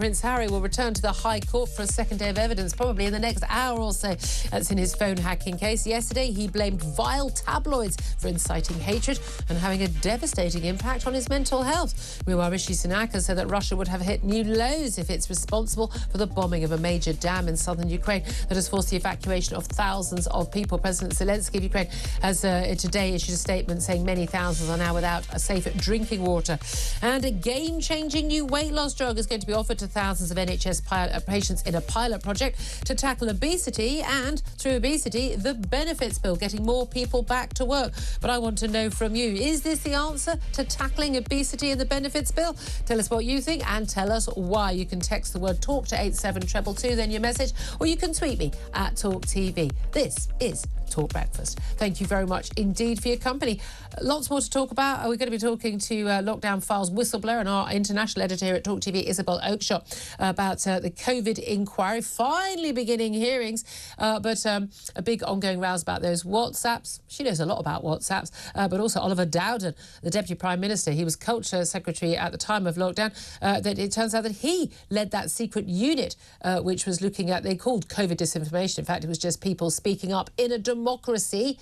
Prince Harry will return to the High Court for a second day of evidence, probably in the next hour or so. That's in his phone hacking case. Yesterday, he blamed vile tabloids for inciting hatred and having a devastating impact on his mental health. Meanwhile, Rishi Sunak has said that Russia would have hit new lows if it's responsible for the bombing of a major dam in southern Ukraine that has forced the evacuation of thousands of people. President Zelensky of Ukraine has today issued a statement saying many thousands are now without a safe drinking water. And a game-changing new weight loss drug is going to be offered to thousands of NHS patients in a pilot project to tackle obesity and, through obesity, the benefits bill, getting more people back to work. But I want to know from you, is this the answer to tackling obesity and the benefits bill? Tell us what you think and tell us why. You can text the word TALK to 87222, then your message, or you can tweet me at TalkTV. This is Talk Breakfast. Thank you very much indeed for your company. Lots more to talk about. We're going to be talking to Lockdown Files whistleblower and our international editor here at TalkTV, Isabel Oakeshott, about the COVID inquiry, finally beginning hearings, but a big ongoing rows about those WhatsApps. She knows a lot about WhatsApps, but also Oliver Dowden, the Deputy Prime Minister. He was Culture Secretary at the time of lockdown. That it turns out that he led that secret unit, which was looking at, they called COVID disinformation. In fact, it was just people speaking up in a democracy,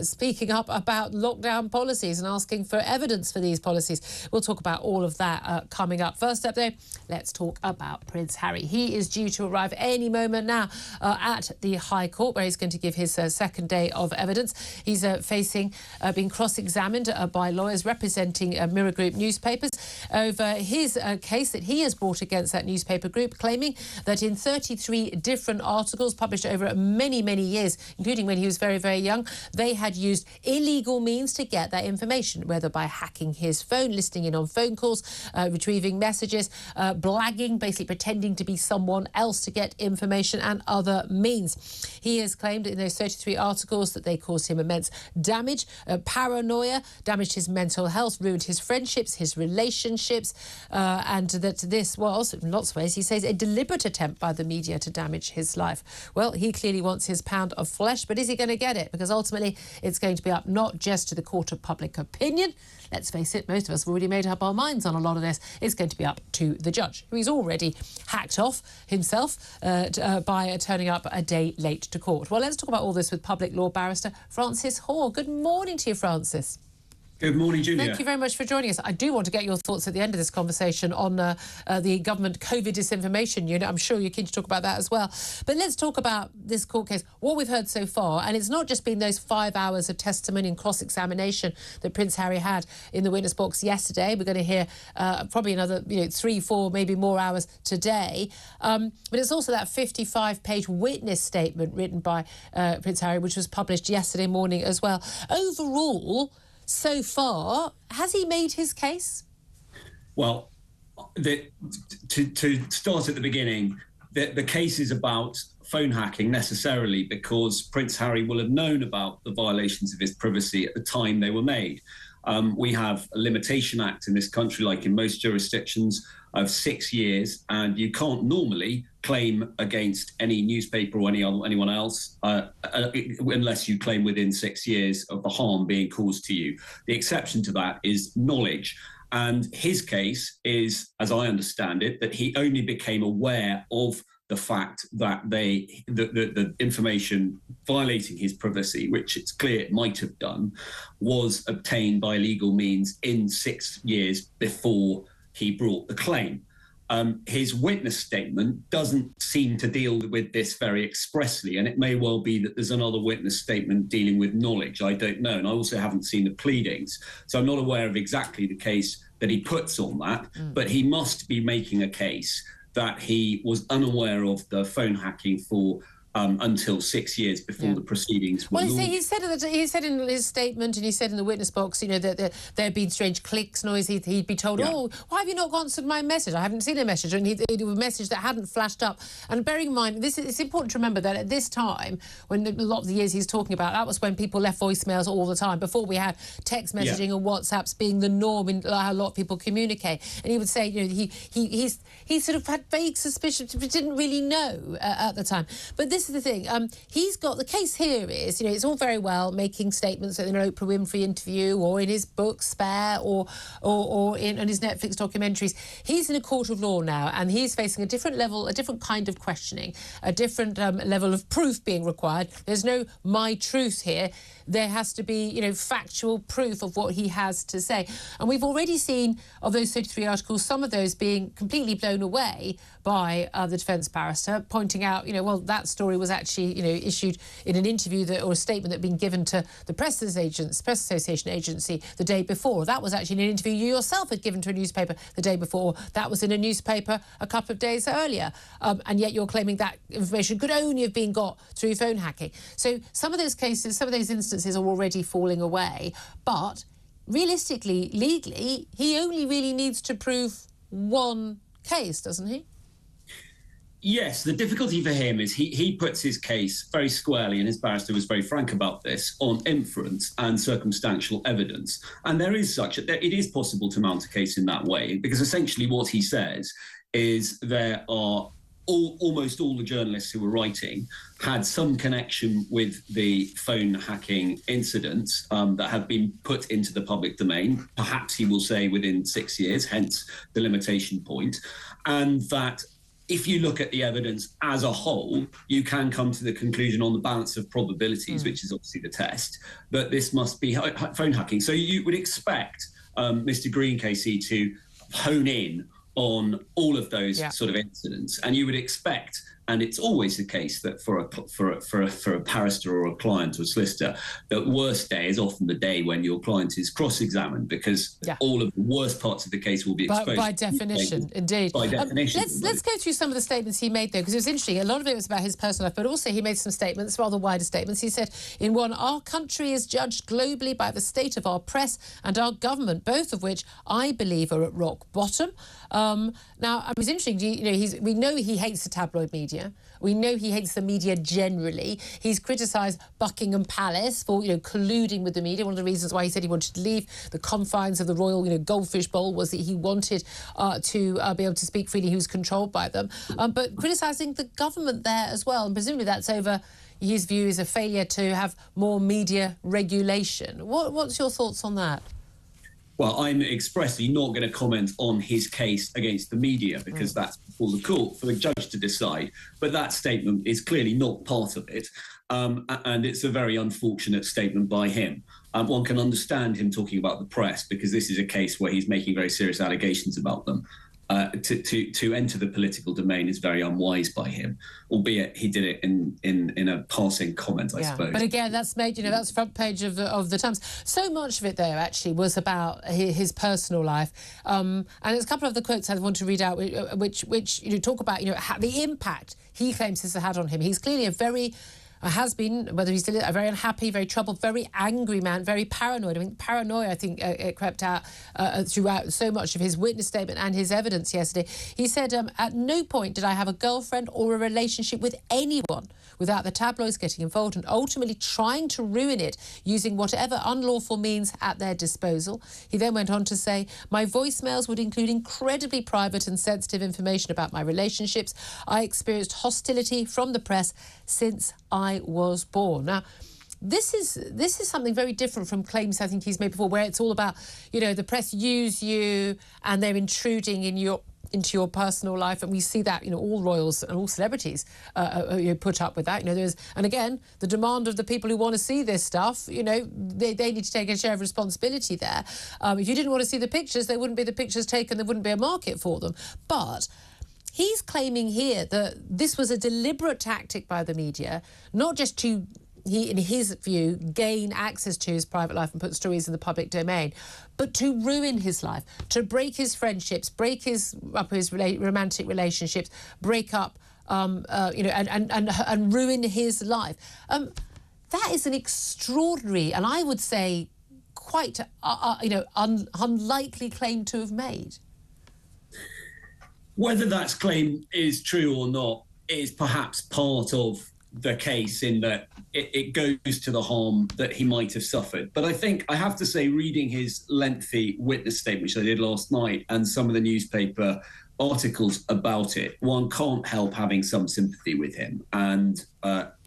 speaking up about lockdown policies and asking for evidence for these policies. We'll talk about all of that coming up. First up, though, let's talk about Prince Harry. He is due to arrive any moment now at the High Court, where he's going to give his second day of evidence. He's facing being cross-examined by lawyers representing Mirror Group newspapers over his case that he has brought against that newspaper group, claiming that in 33 different articles published over many, many years, including when he was very, very young, they had used illegal means to get that information, whether by hacking his phone, listening in on phone calls, retrieving messages, blagging, basically pretending to be someone else to get information, and other means. He has claimed in those 33 articles that they caused him immense damage, paranoia, damaged his mental health, ruined his friendships, his relationships, and that this was, in lots of ways, he says, a deliberate attempt by the media to damage his life. Well, he clearly wants his pound of flesh, but is he going to get it? Because ultimately it's going to be up not just to the court of public opinion. Let's face it, most of us have already made up our minds on a lot of this. It's going to be up to the judge, who he's already hacked off himself by turning up a day late to court. Well, let's talk about all this with public law barrister Francis Hoar. Good morning to you, Francis. Good morning, Julia. Thank you very much for joining us. I do want to get your thoughts at the end of this conversation on the government COVID disinformation unit. I'm sure you're keen to talk about that as well. But let's talk about this court case, what we've heard so far. And it's not just been those 5 hours of testimony and cross-examination that Prince Harry had in the witness box yesterday. We're going to hear probably another 3, 4, maybe more hours today. But it's also that 55-page witness statement written by Prince Harry, which was published yesterday morning as well. Overall, so far, has he made his case? Well, to start at the beginning, the case is about phone hacking necessarily because Prince Harry will have known about the violations of his privacy at the time they were made. We have a limitation act in this country, like in most jurisdictions, of 6 years, and you can't normally claim against any newspaper or anyone else unless you claim within 6 years of the harm being caused to you. The exception to that is knowledge. And his case is, as I understand it, that he only became aware of the fact that the information violating his privacy, which it's clear it might have done, was obtained by illegal means in 6 years before he brought the claim. His witness statement doesn't seem to deal with this very expressly, and it may well be that there's another witness statement dealing with knowledge. I don't know, and I also haven't seen the pleadings, so I'm not aware of exactly the case that he puts on that, but he must be making a case that he was unaware of the phone hacking for until 6 years before the proceedings were launched. Well, he said in his statement, and he said in the witness box, that there had been strange clicks, noise. He'd be told, oh, why have you not answered my message? I haven't seen a message. And it was a message that hadn't flashed up. And bearing in mind, it's important to remember that at this time, when a lot of the years he's talking about, that was when people left voicemails all the time, before we had text messaging and WhatsApps being the norm in how a lot of people communicate. And he would say, he sort of had vague suspicions, but didn't really know at the time. But this this is the thing. He's got the case here is, it's all very well making statements in an Oprah Winfrey interview or in his book Spare or in his Netflix documentaries. He's in a court of law now, and he's facing a different level, a different kind of questioning, a different level of proof being required. There's no my truth here. There has to be, factual proof of what he has to say. And we've already seen, of those 33 articles, some of those being completely blown away by the defence barrister, pointing out, well, that story was actually, issued in an interview or a statement that had been given to the Press Association agency the day before. That was actually an interview you yourself had given to a newspaper the day before. That was in a newspaper a couple of days earlier. And yet you're claiming that information could only have been got through phone hacking. So some of those cases, some of those instances are already falling away. But realistically, legally, he only really needs to prove one case, doesn't he? Yes, the difficulty for him is he puts his case very squarely, and his barrister was very frank about this, on inference and circumstantial evidence. And there is it is possible to mount a case in that way, because essentially what he says is there are almost all the journalists who were writing had some connection with the phone hacking incidents that have been put into the public domain, perhaps he will say within 6 years, hence the limitation point, and that if you look at the evidence as a whole, you can come to the conclusion on the balance of probabilities, which is obviously the test, that this must be phone hacking. So you would expect Mr. Green, Casey, to hone in on all of those sort of incidents, and you would expect, and it's always the case, that for a barrister or a client or solicitor, that worst day is often the day when your client is cross-examined, because all of the worst parts of the case will be exposed. By definition, indeed. By definition. Let's go through some of the statements he made, though, because it was interesting. A lot of it was about his personal life, but also he made some statements, rather wider statements. He said, in one, our country is judged globally by the state of our press and our government, both of which I believe are at rock bottom. Now, it was interesting, we know he hates the tabloid media. We know he hates the media generally. He's criticised Buckingham Palace for, colluding with the media. One of the reasons why he said he wanted to leave the confines of the royal, goldfish bowl was that he wanted to be able to speak freely. He was controlled by them. But criticising the government there as well. And presumably that's over, his view, is a failure to have more media regulation. What's your thoughts on that? Well, I'm expressly not going to comment on his case against the media, because that's before the court for the judge to decide. But that statement is clearly not part of it. And it's a very unfortunate statement by him. One can understand him talking about the press, because this is a case where he's making very serious allegations about them. To enter the political domain is very unwise by him, albeit he did it in a passing comment, I suppose. But again, that's made, that's front page of the Times. So much of it, though, actually was about his personal life. And there's a couple of the quotes I want to read out, which talk about, the impact he claims this has had on him. He's clearly has been, whether he's still a very unhappy, very troubled, very angry man, very paranoid. I mean, paranoia, it crept out throughout so much of his witness statement and his evidence yesterday. He said, at no point did I have a girlfriend or a relationship with anyone without the tabloids getting involved and ultimately trying to ruin it using whatever unlawful means at their disposal. He then went on to say, my voicemails would include incredibly private and sensitive information about my relationships. I experienced hostility from the press since I was born. Now, this is something very different from claims I think he's made before, where it's all about, the press use you and they're intruding into your personal life, and we see that all royals and all celebrities put up with that. And again, the demand of the people who want to see this stuff, they need to take a share of responsibility there. If you didn't want to see the pictures, there wouldn't be the pictures taken, there wouldn't be a market for them. But he's claiming here that this was a deliberate tactic by the media, not just to, in his view, gain access to his private life and put stories in the public domain, but to ruin his life, to break his friendships, break his romantic relationships, break up, and ruin his life. That is an extraordinary, and I would say quite, unlikely claim to have made. Whether that claim is true or not is perhaps part of the case, in that it goes to the harm that he might have suffered. But I think I have to say, reading his lengthy witness statement, which I did last night, and some of the newspaper articles about it, one can't help having some sympathy with him. And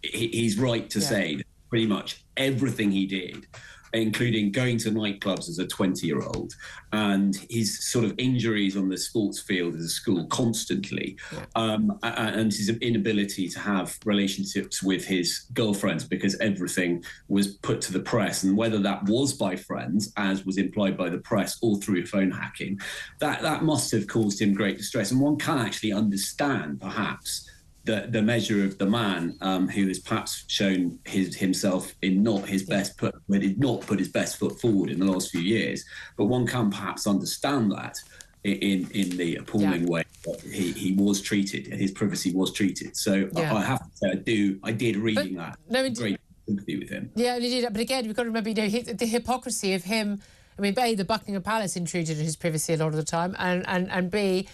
he's right to say that pretty much everything he did, including going to nightclubs as a 20-year-old and his sort of injuries on the sports field as a school constantly, and his inability to have relationships with his girlfriends because everything was put to the press, and whether that was by friends, as was implied by the press, or through phone hacking, that must have caused him great distress. And one can actually understand, perhaps, the measure of the man who has perhaps shown himself in not his best did not put his best foot forward in the last few years. But one can perhaps understand that in the appalling way that he was treated, and his privacy was treated. So I have to say, I did reading that. No, great sympathy with him. Yeah, he did. But again, we've got to remember, the hypocrisy of him. I mean, A, the Buckingham Palace intruded in his privacy a lot of the time, and B,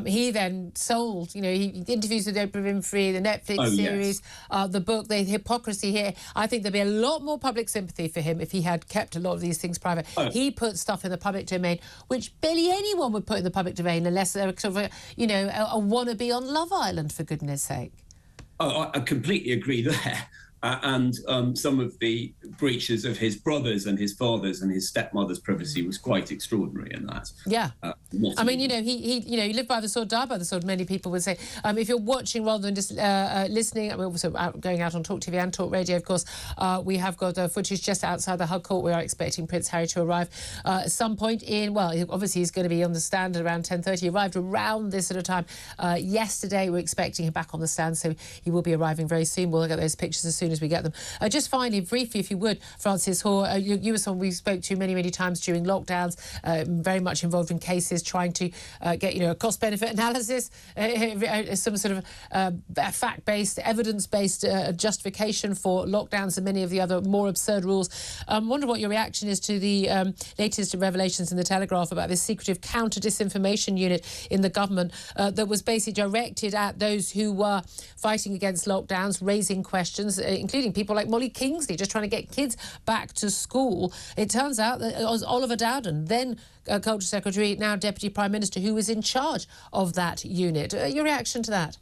he then sold, he interviews with Oprah Winfrey, the Netflix series, the book, the hypocrisy here. I think there'd be a lot more public sympathy for him if he had kept a lot of these things private. He put stuff in the public domain, which barely anyone would put in the public domain unless they're sort of a wannabe on Love Island, for goodness sake. I completely agree there. And some of the breaches of his brothers and his father's and his stepmother's privacy was quite extraordinary in that. Yeah. I mean, he lived by the sword, died by the sword, many people would say. If you're watching rather than just listening, we're also going out on TalkTV and Talk Radio, of course. We have got footage just outside the Hug Court. We are expecting Prince Harry to arrive at some point in, obviously he's going to be on the stand at around 10:30. He arrived around this sort of time yesterday. We're expecting him back on the stand, so he will be arriving very soon. We'll get those pictures as soon as we get them. Just finally, briefly, if you would, Francis Hoar, you were someone we spoke to many, many times during lockdowns, very much involved in cases trying to get, a cost-benefit analysis, some sort of fact-based, evidence-based justification for lockdowns and many of the other more absurd rules. I wonder what your reaction is to the latest revelations in the Telegraph about this secretive counter-disinformation unit in the government that was basically directed at those who were fighting against lockdowns, raising questions, including people like Molly Kingsley, just trying to get kids back to school. It turns out that it was Oliver Dowden, then Culture Secretary, now Deputy Prime Minister, who was in charge of that unit. Your reaction to that?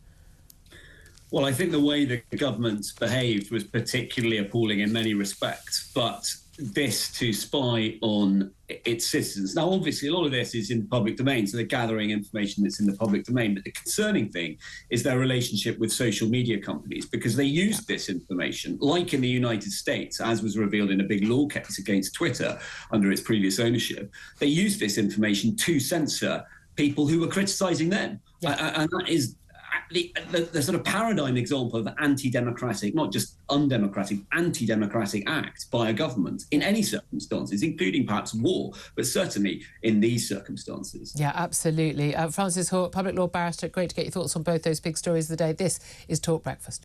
Well, I think the way the government behaved was particularly appalling in many respects, but this to spy on its citizens. Now, obviously, a lot of this is in public domain, so they're gathering information that's in the public domain. But the concerning thing is their relationship with social media companies, because they used this information, like in the United States, as was revealed in a big law case against Twitter under its previous ownership. They used this information to censor people who were criticising them. And that is the sort of paradigm example of an anti-democratic, not just undemocratic, anti-democratic act by a government in any circumstances, including perhaps war, but certainly in these circumstances. Yeah, absolutely. Francis Hoar, public law barrister, great to get your thoughts on both those big stories of the day. This is Talk Breakfast.